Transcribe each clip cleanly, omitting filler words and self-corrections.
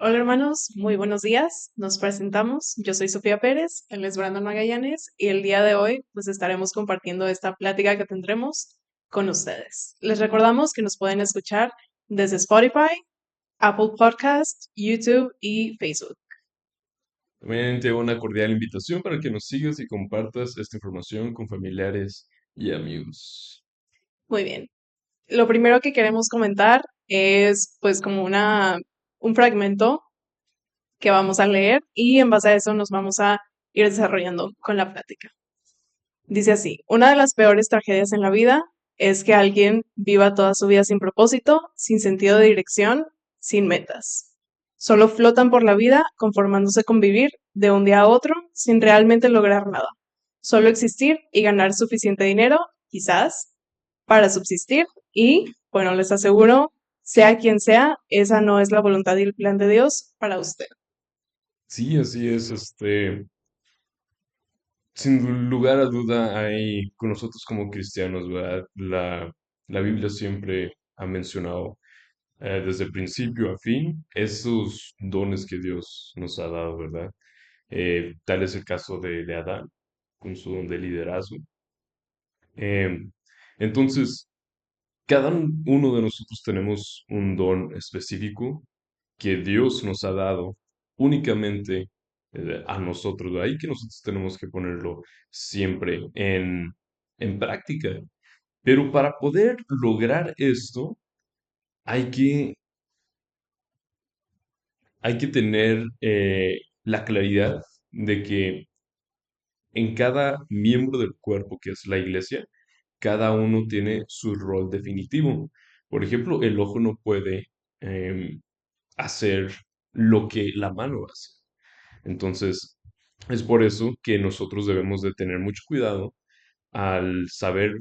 Hola hermanos, muy buenos días. Nos presentamos. Yo soy Sofía Pérez, él es Brandon Magallanes y el día de hoy pues estaremos compartiendo esta plática que tendremos con ustedes. Les recordamos que nos pueden escuchar desde Spotify, Apple Podcast, YouTube y Facebook. También te hago una cordial invitación para que nos sigas y compartas esta información con familiares y amigos. Muy bien. Lo primero que queremos comentar es pues como un fragmento que vamos a leer y en base a eso nos vamos a ir desarrollando con la plática. Dice así, una de las peores tragedias en la vida es que alguien viva toda su vida sin propósito, sin sentido de dirección, sin metas. Solo flotan por la vida conformándose con vivir de un día a otro sin realmente lograr nada. Solo existir y ganar suficiente dinero, quizás, para subsistir y, bueno, les aseguro, sea quien sea, esa no es la voluntad y el plan de Dios para usted. Sí, así es, sin lugar a duda hay con nosotros como cristianos, ¿verdad? La Biblia siempre ha mencionado desde principio a fin esos dones que Dios nos ha dado, ¿verdad? Tal es el caso de Adán con su don de liderazgo. Em, entonces, cada uno de nosotros tenemos un don específico que Dios nos ha dado únicamente a nosotros. De ahí que nosotros tenemos que ponerlo siempre en práctica. Pero para poder lograr esto, hay que, hay que tener la claridad de que en cada miembro del cuerpo que es la iglesia, cada uno tiene su rol definitivo. Por ejemplo, el ojo no puede em, hacer lo que la mano hace. Entonces, es por eso que nosotros debemos de tener mucho cuidado al saber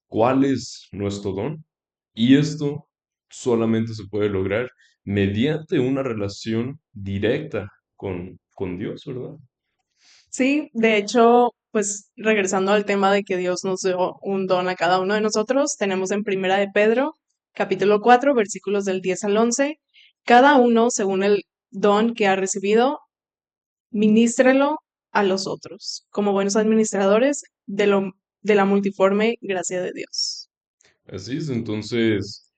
cuál es nuestro don. Y esto solamente se puede lograr mediante una relación directa con Dios, ¿verdad? Sí, de hecho, pues regresando al tema de que Dios nos dio un don a cada uno de nosotros, tenemos en Primera de Pedro, capítulo 4, versículos del 10 al 11, cada uno según el don que ha recibido, ministrelo a los otros, como buenos administradores de la multiforme gracia de Dios. Así es, entonces,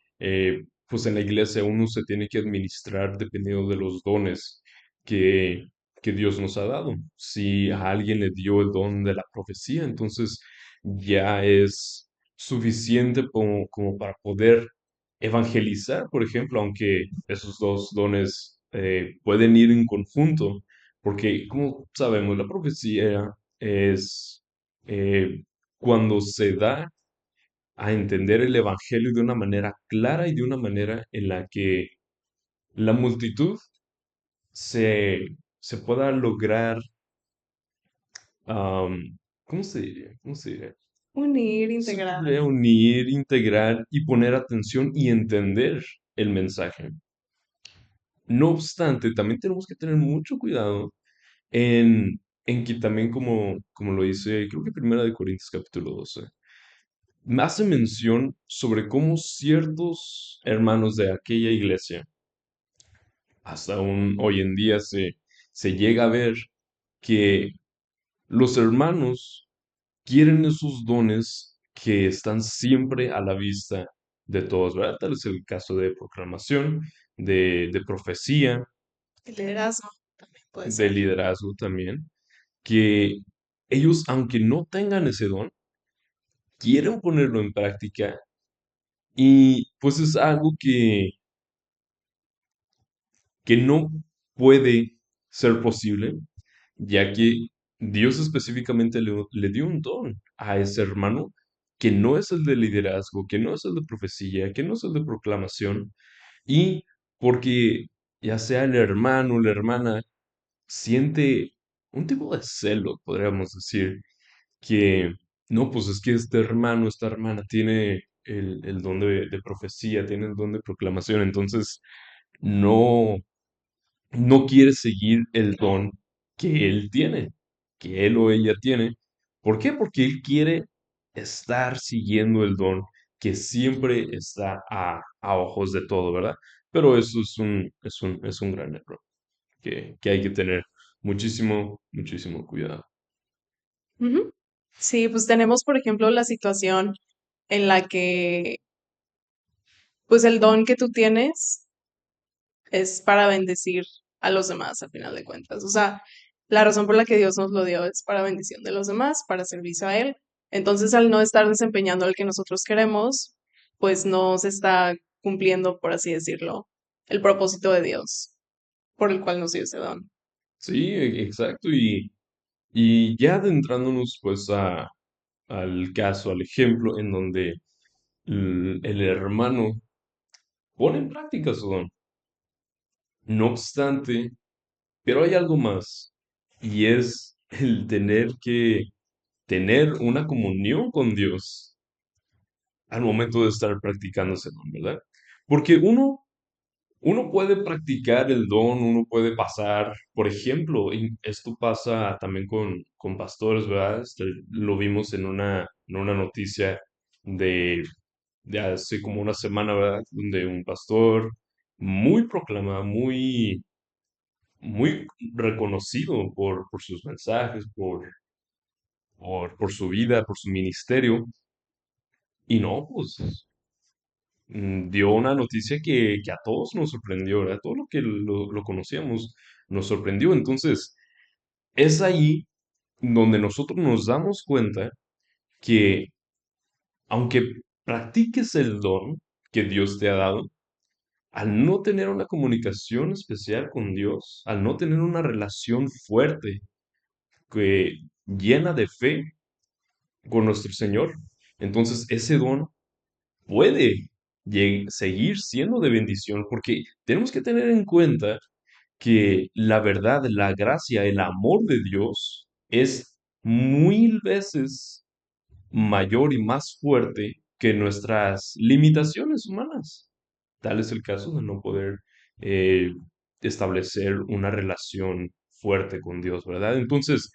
pues en la iglesia uno se tiene que administrar dependiendo de los dones que, que Dios nos ha dado. Si a alguien le dio el don de la profecía, entonces ya es suficiente como para poder evangelizar, por ejemplo, aunque esos dos dones pueden ir en conjunto, porque como sabemos, la profecía es cuando se da a entender el Evangelio de una manera clara y de una manera en la que la multitud se, se pueda lograr, ¿cómo se diría? ¿Cómo se diría? Unir, Se integrar. podría unir, integrar y poner atención y entender el mensaje. No obstante, también tenemos que tener mucho cuidado en que también como lo dice, creo que Primera de Corintios capítulo 12 hace mención sobre cómo ciertos hermanos de aquella iglesia hasta aún hoy en día se llega a ver que los hermanos quieren esos dones que están siempre a la vista de todos, ¿verdad? Tal es el caso de proclamación, de profecía, El liderazgo también puede de ser. liderazgo también, que ellos, aunque no tengan ese don, quieren ponerlo en práctica Y pues es algo que no puede ser posible, ya que Dios específicamente le dio un don a ese hermano que no es el de liderazgo, que no es el de profecía, que no es el de proclamación, y porque ya sea el hermano o la hermana siente un tipo de celo, podríamos decir, que no, pues es que este hermano, esta hermana tiene el don de profecía, tiene el don de proclamación, entonces no, no quiere seguir el don que él tiene, que él o ella tiene. ¿Por qué? Porque él quiere estar siguiendo el don que siempre está a ojos de todo, ¿verdad? Pero eso es un gran error que hay que tener muchísimo, muchísimo cuidado. Ujú. Sí, pues tenemos, por ejemplo, la situación en la que, pues el don que tú tienes es para bendecir a los demás, a final de cuentas. O sea, la razón por la que Dios nos lo dio es para bendición de los demás, para servicio a Él. Entonces, al no estar desempeñando el que nosotros queremos, pues no se está cumpliendo, por así decirlo, el propósito de Dios por el cual nos dio ese don. Sí, exacto. Y ya adentrándonos pues al caso, al ejemplo en donde el hermano pone en práctica su don. No obstante, pero hay algo más, y es el tener que tener una comunión con Dios al momento de estar practicando ese don, ¿verdad? Porque uno puede practicar el don, uno puede pasar, por ejemplo, y esto pasa también con pastores, ¿verdad? Lo vimos en una noticia de, de hace como una semana, ¿verdad? Donde un pastor muy proclamado, muy reconocido por sus mensajes, por su vida, por su ministerio, y no, pues dio una noticia que a todos nos sorprendió, ¿verdad? Todo lo que lo conocíamos nos sorprendió. Entonces, es ahí donde nosotros nos damos cuenta que aunque practiques el don que Dios te ha dado, al no tener una comunicación especial con Dios, al no tener una relación fuerte que llena de fe con nuestro Señor, entonces ese don puede seguir siendo de bendición, porque tenemos que tener en cuenta que la verdad, la gracia, el amor de Dios es mil veces mayor y más fuerte que nuestras limitaciones humanas. Tal es el caso de no poder eh, establecer una relación fuerte con Dios, ¿verdad? Entonces,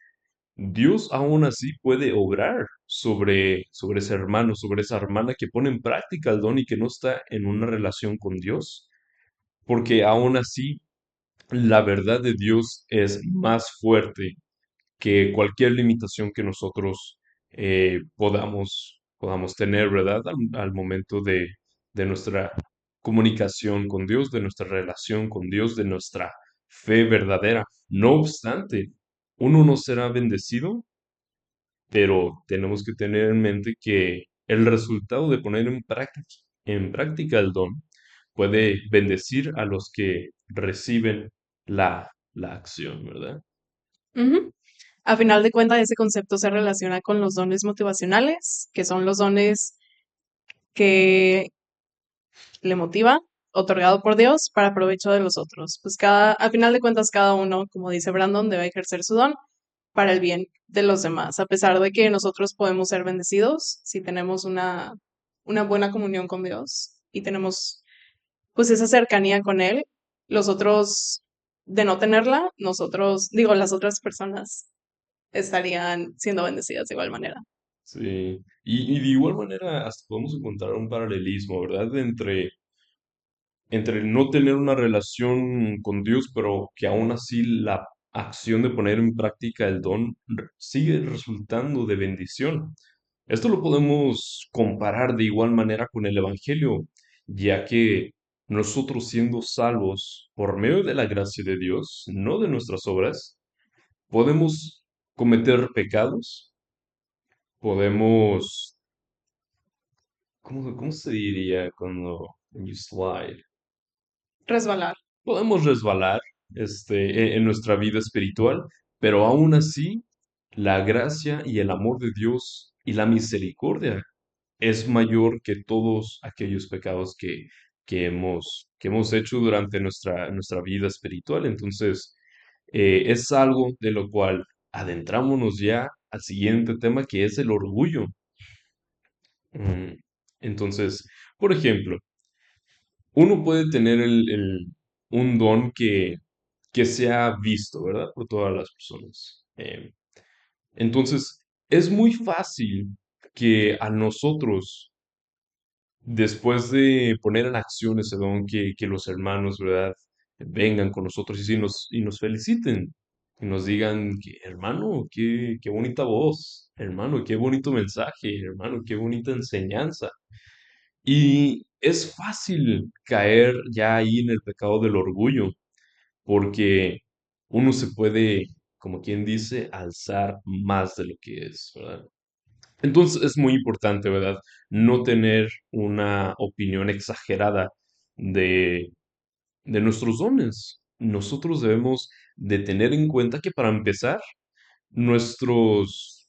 Dios aún así puede obrar sobre ese hermano, sobre esa hermana que pone en práctica el don y que no está en una relación con Dios, porque aún así la verdad de Dios es más fuerte que cualquier limitación que nosotros podamos tener, ¿verdad? Al momento de nuestra comunicación con Dios, de nuestra relación con Dios, de nuestra fe verdadera. No obstante, uno no será bendecido, pero tenemos que tener en mente que el resultado de poner en práctica el don puede bendecir a los que reciben la acción, ¿verdad? Ujú. A final de cuentas, ese concepto se relaciona con los dones motivacionales, que son los dones que le motiva, otorgado por Dios para provecho de los otros. Pues a final de cuentas, cada uno, como dice Brandon, debe ejercer su don para el bien de los demás, a pesar de que nosotros podemos ser bendecidos si tenemos una buena comunión con Dios y tenemos pues esa cercanía con Él, los otros, de no tenerla, nosotros, digo, las otras personas estarían siendo bendecidas de igual manera. Sí, y de igual manera hasta podemos encontrar un paralelismo, ¿verdad? Entre el no tener una relación con Dios, pero que aún así la acción de poner en práctica el don sigue resultando de bendición. Esto lo podemos comparar de igual manera con el Evangelio, ya que nosotros siendo salvos por medio de la gracia de Dios, no de nuestras obras, podemos cometer pecados, podemos ¿cómo se diría cuando when you slide? Resbalar. Podemos resbalar, en nuestra vida espiritual, pero aún así, la gracia y el amor de Dios y la misericordia es mayor que todos aquellos pecados que hemos hecho durante nuestra vida espiritual. Entonces, es algo de lo cual adentrámonos ya al siguiente tema, que es el orgullo. Mm, Entonces, por ejemplo, uno puede tener un don que sea visto, ¿verdad? Por todas las personas. Entonces, es muy fácil que a nosotros, después de poner en acción ese don, que los hermanos, ¿verdad? Vengan con nosotros y nos feliciten. Y nos digan que, hermano, qué bonita voz, hermano, qué bonito mensaje, hermano, qué bonita enseñanza. Y es fácil caer ya ahí en el pecado del orgullo, porque uno se puede, como quien dice, alzar más de lo que es, ¿verdad? Entonces es muy importante, ¿verdad? No tener una opinión exagerada de, de nuestros dones. Nosotros debemos de tener en cuenta que para empezar, nuestros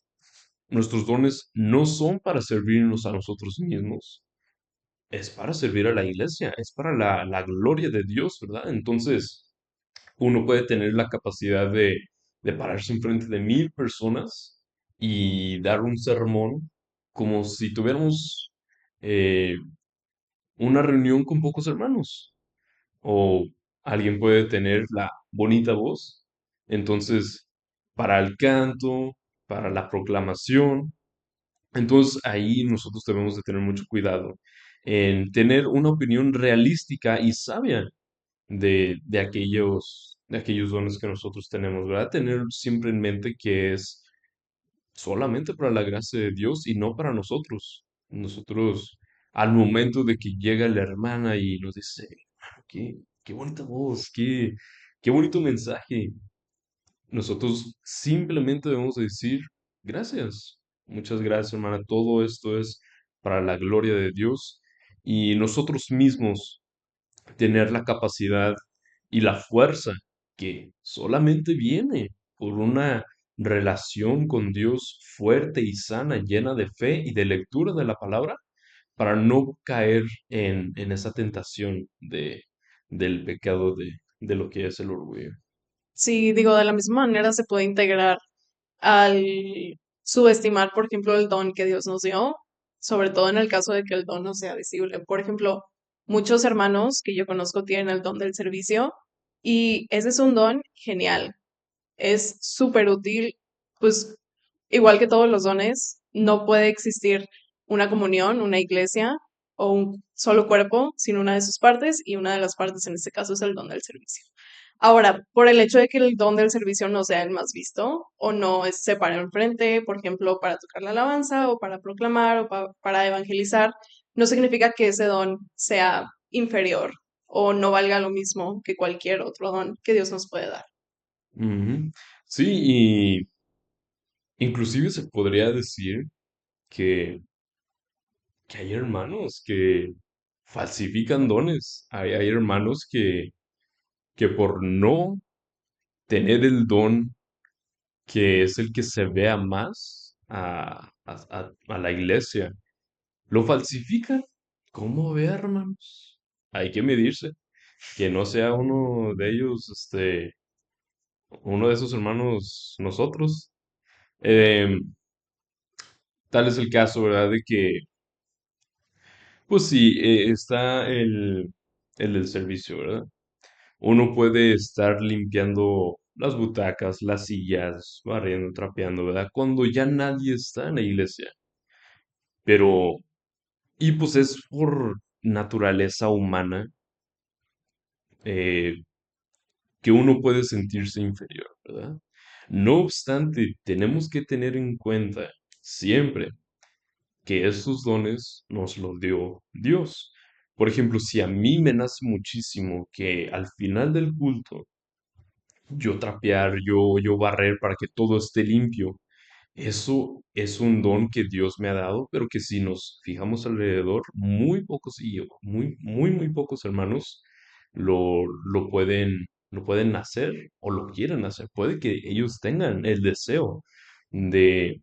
dones no son para servirnos a nosotros mismos, es para servir a la iglesia, es para la gloria de Dios, ¿verdad? Entonces, uno puede tener la capacidad de pararse enfrente de 1000 personas y dar un sermón como si tuviéramos eh, una reunión con pocos hermanos. O alguien puede tener la bonita voz. Entonces, para el canto, para la proclamación, entonces ahí nosotros debemos de tener mucho cuidado en tener una opinión realística y sabia de aquellos dones que nosotros tenemos, ¿verdad? Tener siempre en mente que es solamente para la gracia de Dios y no para nosotros. Nosotros, al momento de que llega la hermana y nos dice, "Ah, qué bonita voz, qué bonito mensaje", nosotros simplemente debemos de decir, gracias, muchas gracias, hermana, todo esto es para la gloria de Dios, y nosotros mismos tener la capacidad y la fuerza que solamente viene por una relación con Dios fuerte y sana, llena de fe y de lectura de la palabra, para no caer en esa tentación del pecado de lo que es el orgullo. Sí, digo, de la misma manera se puede integrar al subestimar, por ejemplo, el don que Dios nos dio, sobre todo en el caso de que el don no sea visible. Por ejemplo, muchos hermanos que yo conozco tienen el don del servicio y ese es un don genial, es súper útil, pues igual que todos los dones, no puede existir una comunión, una iglesia o un solo cuerpo sin una de sus partes y una de las partes en este caso es el don del servicio. Ahora, por el hecho de que el don del servicio no sea el más visto o no se para enfrente, por ejemplo, para tocar la alabanza o para proclamar o para evangelizar, no significa que ese don sea inferior o no valga lo mismo que cualquier otro don que Dios nos puede dar. Ujú. Sí, y inclusive se podría decir que, que hay hermanos que falsifican dones. Hay hermanos que por no tener el don que es el que se vea más a la iglesia, lo falsifican. ¿Cómo ve, hermanos? Hay que medirse. Que no sea uno de ellos, uno de esos hermanos nosotros. Em, Tal es el caso, ¿verdad? De que, pues sí, está el del servicio, ¿verdad? Uno puede estar limpiando las butacas, las sillas, barriendo, trapeando, ¿verdad? Cuando ya nadie está en la iglesia. Pero, y pues es por naturaleza humana, eh, que uno puede sentirse inferior, ¿verdad? No obstante, tenemos que tener en cuenta siempre que esos dones nos los dio Dios. Por ejemplo, si a mí me nace muchísimo que al final del culto yo trapear, yo barrer para que todo esté limpio, eso es un don que Dios me ha dado, pero que si nos fijamos alrededor, muy pocos y muy pocos hermanos lo pueden hacer o lo quieren hacer. Puede que ellos tengan el deseo de,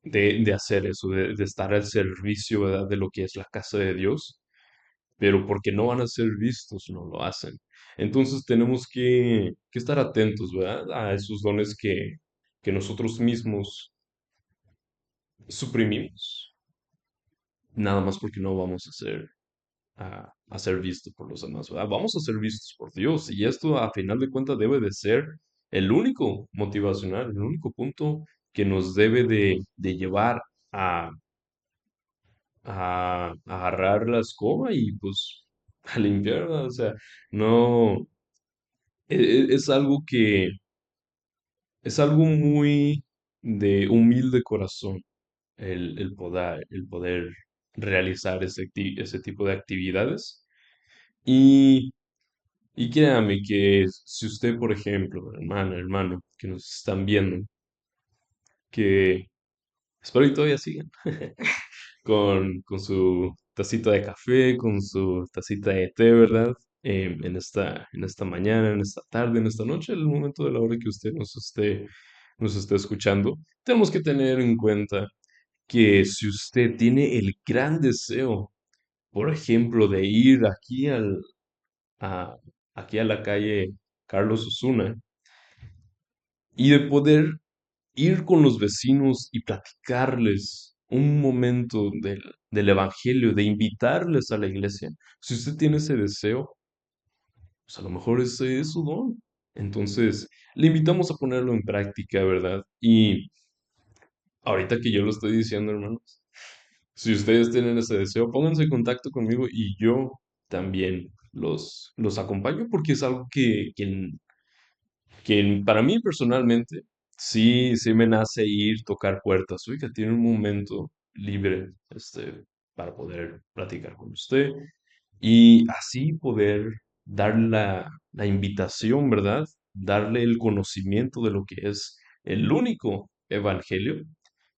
de hacer eso, de estar al servicio, ¿verdad? De lo que es la casa de Dios, pero porque no van a ser vistos, no lo hacen. Entonces tenemos que estar atentos, ¿verdad? A esos dones que nosotros mismos suprimimos, nada más porque no vamos a ser vistos por los demás, ¿verdad? Vamos a ser vistos por Dios y esto a final de cuentas debe de ser el único motivacional, el único punto que nos debe de llevar a, a agarrar la escoba y pues a limpiar, ¿verdad? O sea, no, es algo que es algo muy de humilde corazón el poder realizar ese tipo de actividades. Y, y créame que si usted, por ejemplo, hermana, hermano, que nos están viendo, que espero que todavía sigan, con su tacita de café, con su tacita de té, ¿verdad? En esta mañana, en esta tarde, en esta noche, el momento de la hora que usted nos esté escuchando, tenemos que tener en cuenta que si usted tiene el gran deseo, por ejemplo, de ir a, aquí a la calle Carlos Osuna y de poder ir con los vecinos y platicarles un momento del evangelio, de invitarles a la iglesia. Si usted tiene ese deseo, pues a lo mejor ese es su don. Entonces, le invitamos a ponerlo en práctica, ¿verdad? Y ahorita que yo lo estoy diciendo, hermanos, si ustedes tienen ese deseo, pónganse en contacto conmigo y yo también los acompaño porque es algo que para mí personalmente sí me nace ir, tocar puertas. Oiga, tiene un momento libre para poder platicar con usted y así poder dar la invitación, ¿verdad? Darle el conocimiento de lo que es el único evangelio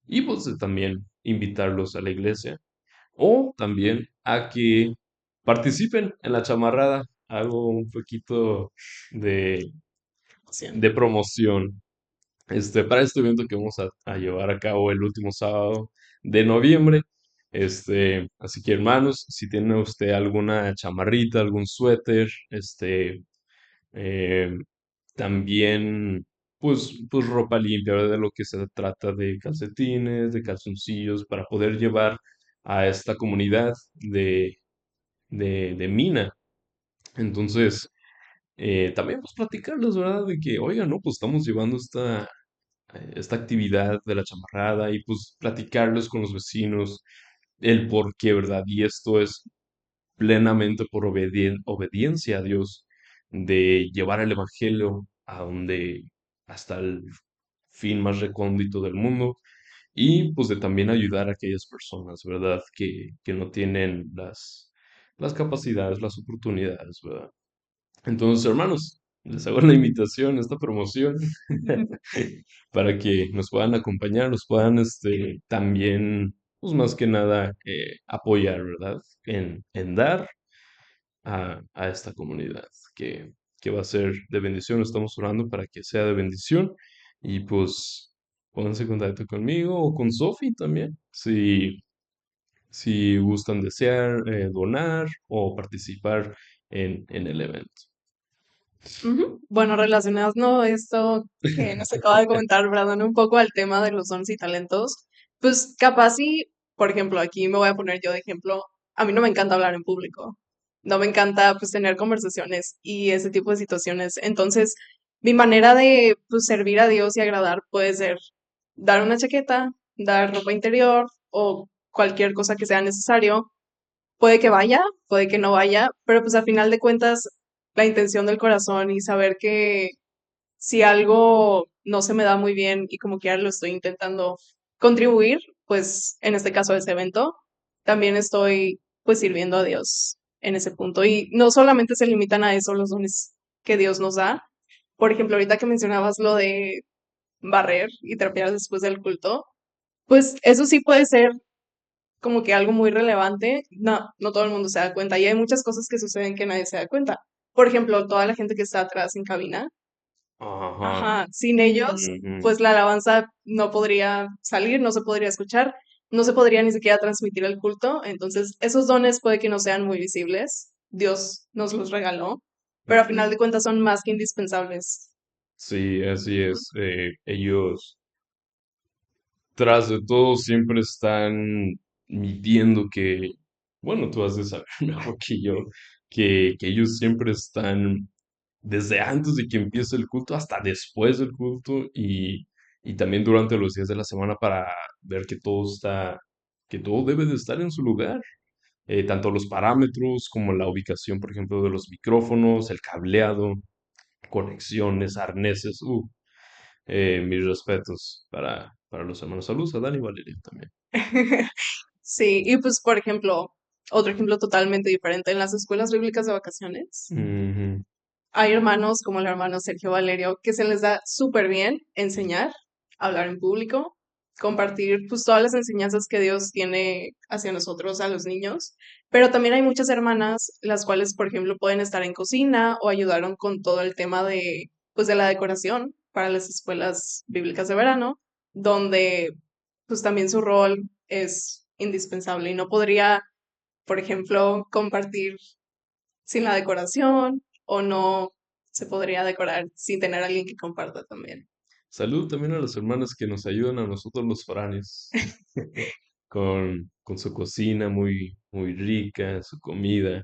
y pues también invitarlos a la iglesia o también a que participen en la chamarrada. Hago un poquito de, de promoción para este evento que vamos a llevar a cabo el último sábado de noviembre. Así que hermanos, si tiene usted alguna chamarrita, algún suéter, eh, también pues ropa limpia, ¿verdad? De lo que se trata de calcetines, de calzoncillos, para poder llevar a esta comunidad de Mina. Entonces, también pues platicarles, ¿verdad? De que, oigan, no, pues estamos llevando esta actividad de la chamarrada y pues platicarles con los vecinos el por qué, ¿verdad? Y esto es plenamente por obediencia a Dios, de llevar el evangelio a donde, hasta el fin más recóndito del mundo y pues de también ayudar a aquellas personas, ¿verdad? Que no tienen las capacidades, las oportunidades, ¿verdad? Entonces, hermanos, les hago la invitación, esta promoción, para que nos puedan acompañar, nos puedan también, pues más que nada, apoyar, ¿verdad? En dar a esta comunidad que va a ser de bendición. Estamos orando para que sea de bendición y pues pónganse en contacto conmigo o con Sofi también, si gustan desear donar o participar en el evento. Ujú. Bueno, relacionado a esto que nos acaba de comentar Brandon un poco al tema de los dones y talentos, pues capaz y, por ejemplo, aquí me voy a poner yo de ejemplo, a mí no me encanta hablar en público, no me encanta pues tener conversaciones y ese tipo de situaciones, entonces mi manera de pues servir a Dios y agradar puede ser dar una chaqueta, dar ropa interior o cualquier cosa que sea necesario. Puede que vaya, puede que no vaya, pero pues al final de cuentas la intención del corazón y saber que si algo no se me da muy bien y como quiera lo estoy intentando contribuir, pues en este caso a ese evento, también estoy pues sirviendo a Dios en ese punto. Y no solamente se limitan a eso los dones que Dios nos da. Por ejemplo, ahorita que mencionabas lo de barrer y trapear después del culto, pues eso sí puede ser como que algo muy relevante. No, no todo el mundo se da cuenta y hay muchas cosas que suceden que nadie se da cuenta. Por ejemplo, toda la gente que está atrás en cabina. Ajá. Ajá, sin ellos, Ujú. pues la alabanza no podría salir, no se podría escuchar, no se podría ni siquiera transmitir el culto. Entonces, esos dones puede que no sean muy visibles. Dios nos los regaló, pero a final de cuentas son más que indispensables. Sí, así es. Ellos, tras de todo, siempre están midiendo que, bueno, tú has de saber mejor que yo, que ellos siempre están desde antes de que empiece el culto hasta después del culto y también durante los días de la semana para ver que todo está, que todo debe de estar en su lugar. Tanto los parámetros como la ubicación, por ejemplo, de los micrófonos, el cableado, conexiones, arneses. Mis respetos para los hermanos. Saludos a Dani y Valeria también. Sí, y pues, por ejemplo, otro ejemplo totalmente diferente, en las escuelas bíblicas de vacaciones, Ujú. hay hermanos como el hermano Sergio Valerio que se les da súper bien enseñar, hablar en público, compartir pues todas las enseñanzas que Dios tiene hacia nosotros, a los niños, pero también hay muchas hermanas las cuales, por ejemplo, pueden estar en cocina o ayudaron con todo el tema de pues de la decoración para las escuelas bíblicas de verano, donde pues también su rol es indispensable y no podría, por ejemplo, compartir sin la decoración o no se podría decorar sin tener a alguien que comparta también. Salud también a las hermanas que nos ayudan a nosotros los foráneos con su cocina muy, muy rica, su comida.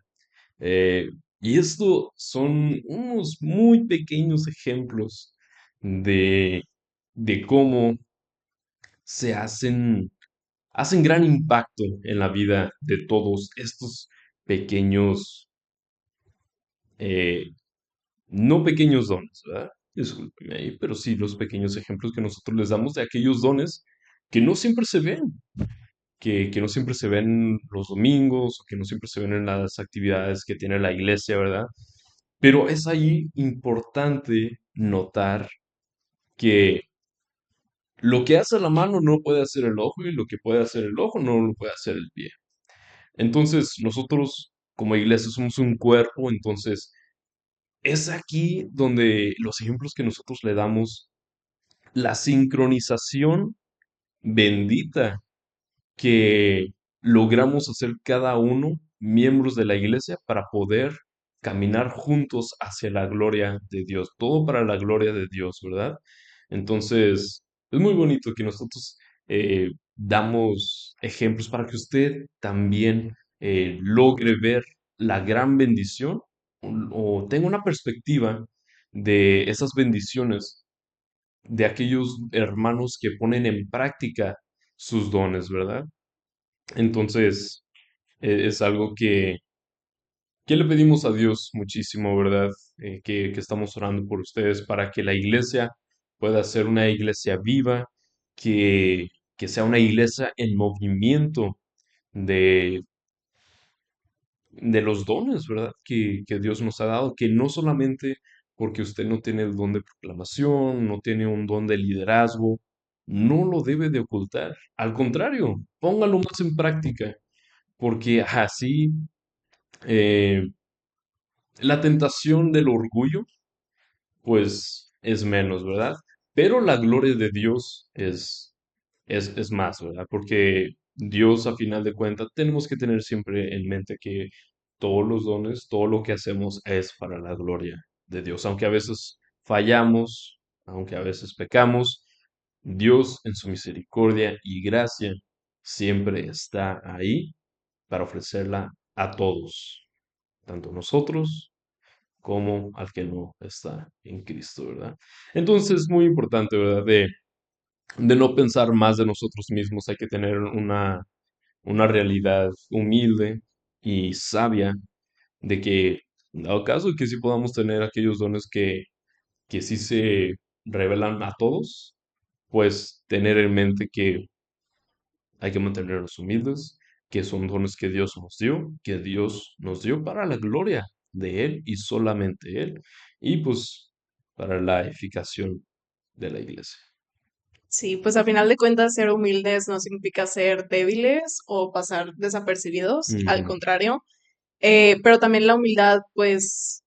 Eh, y esto son unos muy pequeños ejemplos de, de cómo se hacen gran impacto en la vida de todos estos pequeños, eh, no pequeños dones, ¿verdad? Discúlpeme ahí, pero sí los pequeños ejemplos que nosotros les damos de aquellos dones que no siempre se ven, que no siempre se ven los domingos, o que no siempre se ven en las actividades que tiene la iglesia, ¿verdad? Pero es ahí importante notar que lo que hace la mano no puede hacer el ojo y lo que puede hacer el ojo no lo puede hacer el pie. Entonces, nosotros como iglesia somos un cuerpo, entonces es aquí donde los ejemplos que nosotros le damos, la sincronización bendita que logramos hacer cada uno, miembros de la iglesia, para poder caminar juntos hacia la gloria de Dios. Todo para la gloria de Dios, ¿verdad? Entonces, es muy bonito que nosotros damos ejemplos para que usted también logre ver la gran bendición o tenga una perspectiva de esas bendiciones de aquellos hermanos que ponen en práctica sus dones, ¿verdad? Entonces, es algo que le pedimos a Dios muchísimo, ¿verdad? Que estamos orando por ustedes para que la iglesia pueda ser una iglesia viva, que, que sea una iglesia en movimiento de, de los dones, ¿verdad? Que Dios nos ha dado, que no solamente porque usted no tiene el don de proclamación, no tiene un don de liderazgo, no lo debe de ocultar. Al contrario, póngalo más en práctica, porque así eh, la tentación del orgullo, pues es menos, ¿verdad? Pero la gloria de Dios es más, ¿verdad? Porque Dios, a final de cuentas, tenemos que tener siempre en mente que todos los dones, todo lo que hacemos es para la gloria de Dios. Aunque a veces fallamos, aunque a veces pecamos, Dios en su misericordia y gracia siempre está ahí para ofrecerla a todos, tanto nosotros como al que no está en Cristo, ¿verdad? Entonces es muy importante, ¿verdad? De no pensar más de nosotros mismos, hay que tener una realidad humilde y sabia de que, dado caso que sí podamos tener aquellos dones que sí se revelan a todos, pues tener en mente que hay que mantenernos humildes, que son dones que Dios nos dio para la gloria de Él y solamente Él, y pues para la edificación de la iglesia. Sí, pues a final de cuentas ser humildes no significa ser débiles o pasar desapercibidos, al Ujú. contrario. Pero también la humildad, pues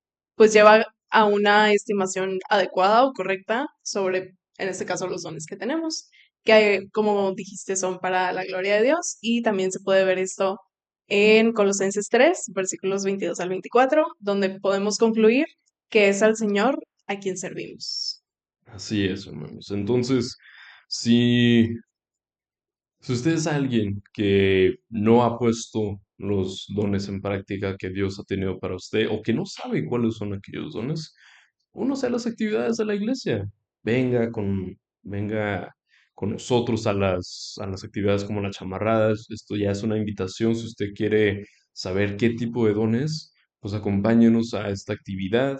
lleva a una estimación adecuada o correcta sobre, en este caso, los dones que tenemos, que como dijiste son para la gloria de Dios y también se puede ver esto en Colosenses 3 versículos 22 al 24 donde podemos concluir que es al Señor a quien servimos. Así es, hermanos. Entonces, si Si usted es alguien que no ha puesto los dones en práctica que Dios ha tenido para usted o que no sabe cuáles son aquellos dones, únase a las actividades de la iglesia. Venga con nosotros a las actividades como las chamarradas. Esto ya es una invitación. Si usted quiere saber qué tipo de dones, pues acompáñenos a esta actividad.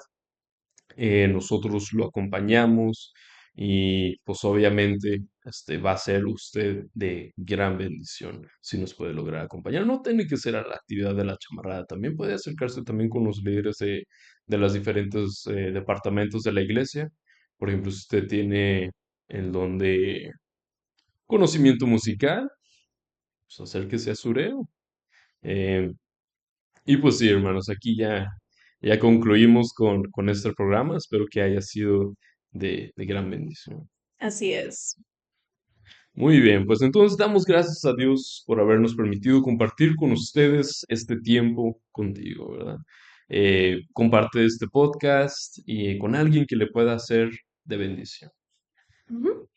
Nosotros lo acompañamos y pues obviamente va a ser usted de gran bendición si nos puede lograr acompañar. No tiene que ser a la actividad de la chamarrada, también puede acercarse también con los líderes de los diferentes departamentos de la iglesia. Por ejemplo, si usted tiene el don de conocimiento musical, pues acérquese a Sureo. Eh, y pues sí, hermanos, ya concluimos con este programa. Espero que haya sido de gran bendición. Así es. Muy bien, pues entonces damos gracias a Dios por habernos permitido compartir con ustedes este tiempo contigo, ¿verdad? Comparte este podcast y con alguien que le pueda ser de bendición. Ujú.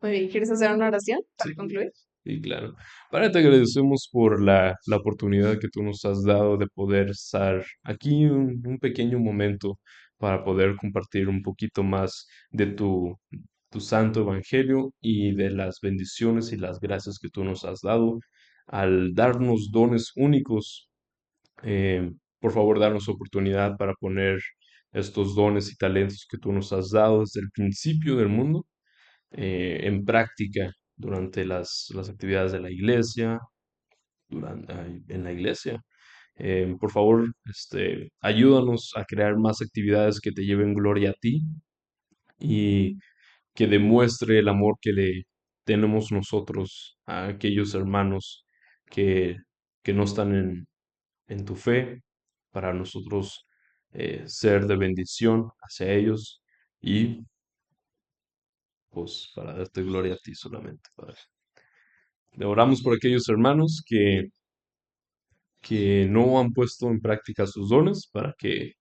Muy bien, ¿quieres hacer una oración para Sí, concluir? sí, claro. Para te agradecemos por la oportunidad que tú nos has dado de poder estar aquí un pequeño momento para poder compartir un poquito más de tu santo evangelio y de las bendiciones y las gracias que tú nos has dado al darnos dones únicos. Por favor, darnos oportunidad para poner estos dones y talentos que tú nos has dado desde el principio del mundo en práctica durante las actividades de la iglesia, en la iglesia. Por favor, ayúdanos a crear más actividades que te lleven gloria a ti y que demuestre el amor que le tenemos nosotros a aquellos hermanos que, que no están en tu fe, para nosotros ser de bendición hacia ellos y pues para darte gloria a ti solamente, Padre. Oramos por aquellos hermanos que no han puesto en práctica sus dones para que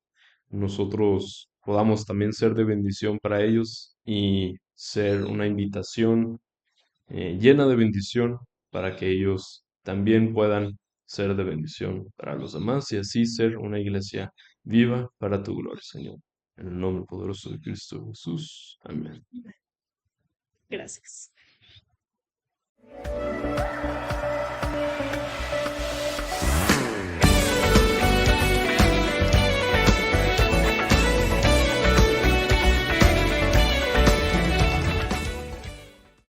nosotros podamos también ser de bendición para ellos y ser una invitación llena de bendición para que ellos también puedan ser de bendición para los demás y así ser una iglesia viva para tu gloria, Señor. En el nombre poderoso de Cristo Jesús. Amén. Gracias.